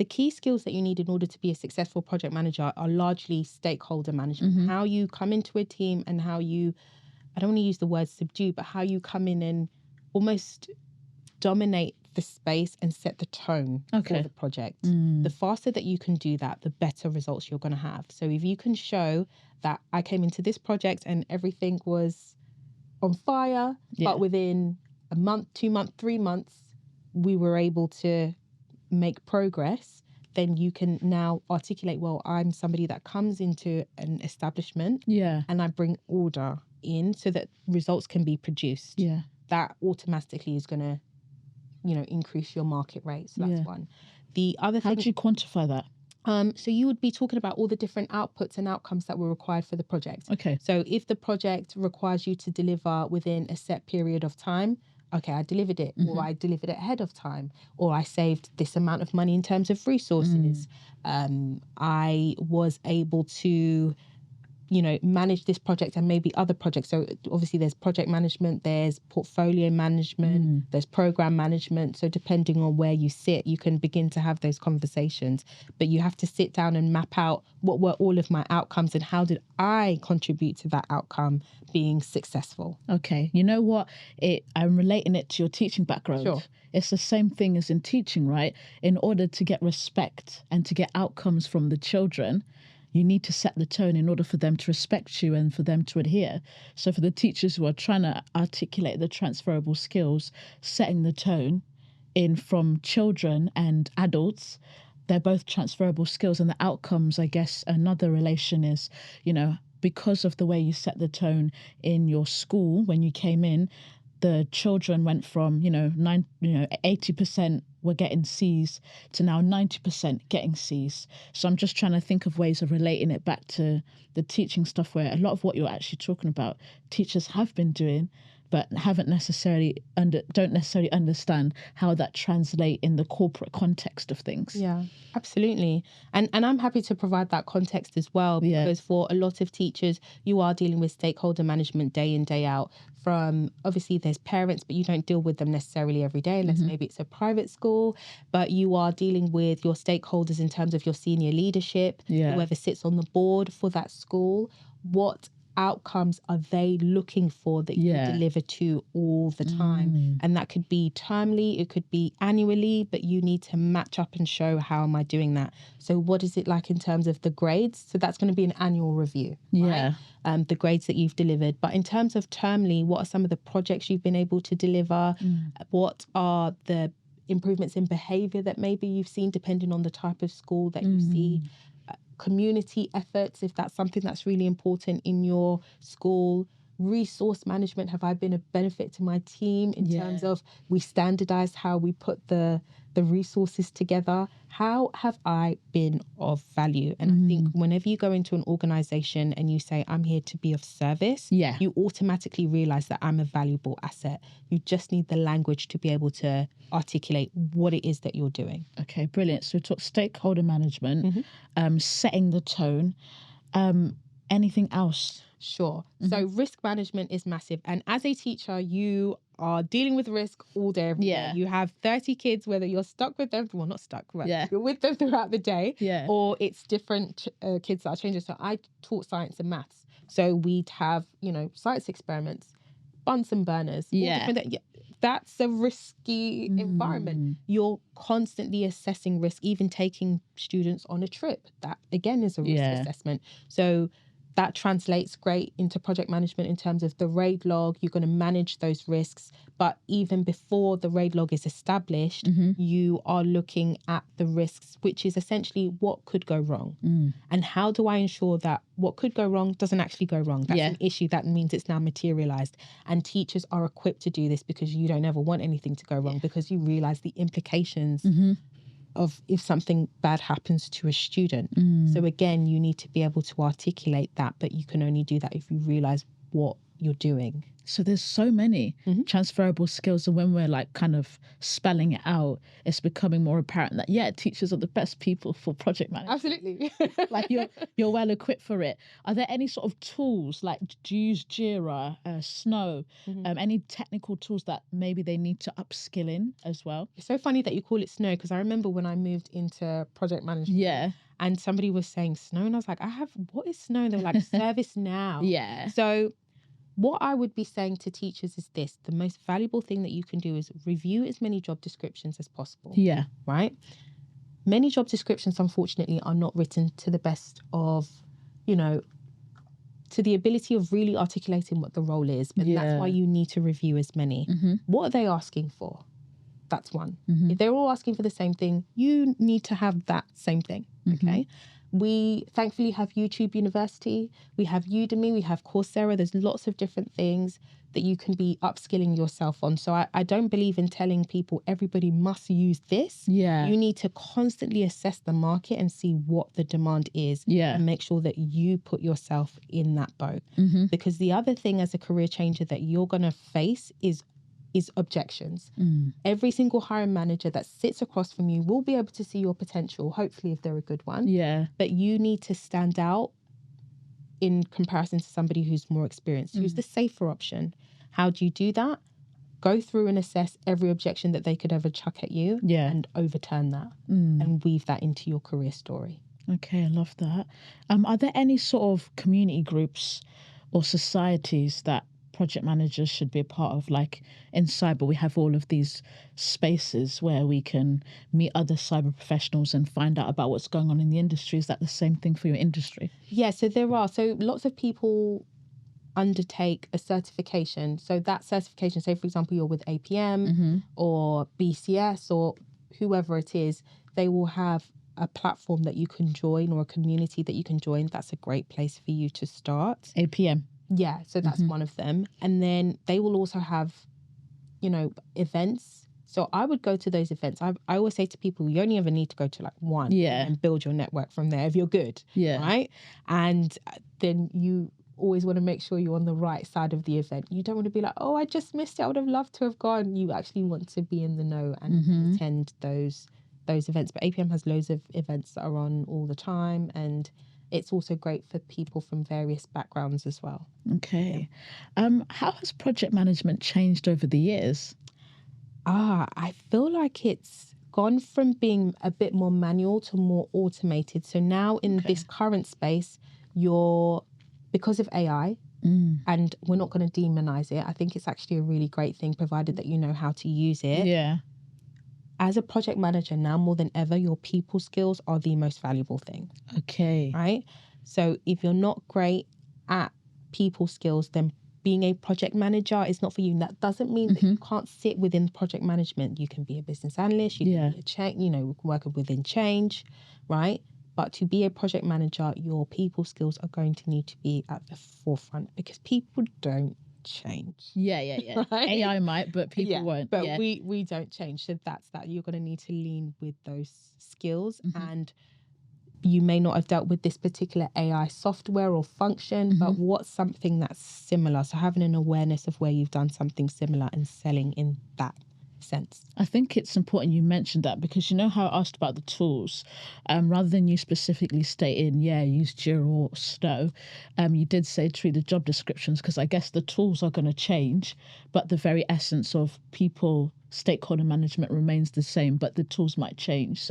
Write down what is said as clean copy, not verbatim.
the key skills that you need in order to be a successful project manager are largely stakeholder management. How you come into a team and how you, I don't want to use the word subdue, but how you come in and almost dominate the space and set the tone for the project. The faster that you can do that, the better results you're going to have. So if you can show that I came into this project and everything was on fire, but within a month, 2 months, 3 months, we were able to make progress, then you can now articulate, well, I'm somebody that comes into an establishment and I bring order in so that results can be produced. That automatically is going to, increase your market rate. So that's one. The other thing... How do you quantify that? So you would be talking about all the different outputs and outcomes that were required for the project. Okay. So if the project requires you to deliver within a set period of time, okay, I delivered it, or I delivered it ahead of time, or I saved this amount of money in terms of resources. I was able to, manage this project and maybe other projects. So obviously there's project management, there's portfolio management, there's program management. So depending on where you sit, you can begin to have those conversations. But you have to sit down and map out what were all of my outcomes and how did I contribute to that outcome being successful. Okay. You know what? I'm relating it to your teaching background. Sure. It's the same thing as in teaching, right? In order to get respect and to get outcomes from the children, you need to set the tone in order for them to respect you and for them to adhere. So for the teachers who are trying to articulate the transferable skills, setting the tone in from children and adults, they're both transferable skills. And the outcomes, I guess, another relation is, because of the way you set the tone in your school when you came in, the children went from, 80% were getting C's to now 90% getting C's. So I'm just trying to think of ways of relating it back to the teaching stuff where a lot of what you're actually talking about, teachers have been doing, but don't necessarily understand how that translate in the corporate context of things. Yeah, absolutely. And I'm happy to provide that context as well, because for a lot of teachers, you are dealing with stakeholder management day in, day out. From obviously there's parents, but you don't deal with them necessarily every day unless maybe it's a private school, but you are dealing with your stakeholders in terms of your senior leadership, whoever sits on the board for that school. What outcomes are they looking for that you deliver to all the time? And that could be termly, it could be annually, but you need to match up and show, how am I doing that? So what is it like in terms of the grades? So that's going to be an annual review, right? The grades that you've delivered. But in terms of termly, what are some of the projects you've been able to deliver? What are the improvements in behaviour that maybe you've seen, depending on the type of school that you see? Community efforts, if that's something that's really important in your school. Resource management, have I been a benefit to my team in terms of we standardized how we put the resources together? How have I been of value? And I think whenever you go into an organization and you say, I'm here to be of service, you automatically realize that I'm a valuable asset. You just need the language to be able to articulate what it is that you're doing. Okay, brilliant. So talk stakeholder management, setting the tone. Anything else? Sure. So risk management is massive. And as a teacher, you are dealing with risk all day, every day. You have 30 kids, whether you're stuck with them, well, not stuck, but you're with them throughout the day, or it's different kids that are changing. So I taught science and maths. So we'd have, science experiments, Bunsen burners, all different. That's a risky environment. You're constantly assessing risk, even taking students on a trip. That, again, is a risk assessment. So that translates great into project management in terms of the RAID log. You're going to manage those risks. But even before the RAID log is established, you are looking at the risks, which is essentially what could go wrong. And how do I ensure that what could go wrong doesn't actually go wrong? That's an issue. That means it's now materialized. And teachers are equipped to do this because you don't ever want anything to go wrong, because you realize the implications of if something bad happens to a student. So again, you need to be able to articulate that, but you can only do that if you realize what you're doing. So there's so many transferable skills, and when we're like kind of spelling it out, it's becoming more apparent that teachers are the best people for project management. Absolutely. Like you're well equipped for it. Are there any sort of tools, like do you use Jira, Snow, any technical tools that maybe they need to upskill in as well? It's so funny that you call it Snow, because I remember when I moved into project management, and somebody was saying Snow, and I was like, what is Snow? And they were like, ServiceNow. Yeah. So what I would be saying to teachers is this: the most valuable thing that you can do is review as many job descriptions as possible. Yeah. Right? Many job descriptions, unfortunately, are not written to the best of, to the ability of really articulating what the role is. But that's why you need to review as many. What are they asking for? That's one. If they're all asking for the same thing, you need to have that same thing. Okay. We thankfully have YouTube University, we have Udemy, we have Coursera. There's lots of different things that you can be upskilling yourself on. So I don't believe in telling people everybody must use this. Yeah. You need to constantly assess the market and see what the demand is, and make sure that you put yourself in that boat. Because the other thing as a career changer that you're going to face is objections. Every single hiring manager that sits across from you will be able to see your potential, hopefully if they're a good one. Yeah. But you need to stand out in comparison to somebody who's more experienced, who's the safer option. How do you do that? Go through and assess every objection that they could ever chuck at you, and overturn that and weave that into your career story. Okay, I love that. Are there any sort of community groups or societies that project managers should be a part of? Like in cyber, we have all of these spaces where we can meet other cyber professionals and find out about what's going on in the industry. Is that the same thing for your industry? Yeah, so there are. So lots of people undertake a certification. So that certification, say for example, you're with APM or BCS or whoever it is, they will have a platform that you can join or a community that you can join. That's a great place for you to start. APM. Yeah, so that's one of them. And then they will also have, events. So I would go to those events. I always say to people, you only ever need to go to like one and build your network from there if you're good. Yeah. Right? And then you always want to make sure you're on the right side of the event. You don't want to be like, oh, I just missed it. I would have loved to have gone. You actually want to be in the know and attend those events. But APM has loads of events that are on all the time, and it's also great for people from various backgrounds as well. Okay. How has project management changed over the years? I feel like it's gone from being a bit more manual to more automated. So now in this current space, because of AI, and we're not going to demonize it, I think it's actually a really great thing, provided that you know how to use it. Yeah. As a project manager, now more than ever, your people skills are the most valuable thing. Okay. Right? So if you're not great at people skills, then being a project manager is not for you. And that doesn't mean that you can't sit within project management. You can be a business analyst, you can be work within change, right? But to be a project manager, your people skills are going to need to be at the forefront, because people don't change. Yeah. Right? AI might, but people won't. But we don't change. So that's that. You're going to need to lean with those skills. And you may not have dealt with this particular AI software or function, but what's something that's similar? So having an awareness of where you've done something similar and selling in that sense. I think it's important you mentioned that, because you know how I asked about the tools, rather than you specifically stating, use Jira or Snow, you did say to read the job descriptions, because I guess the tools are going to change, but the very essence of people, stakeholder management remains the same, but the tools might change. So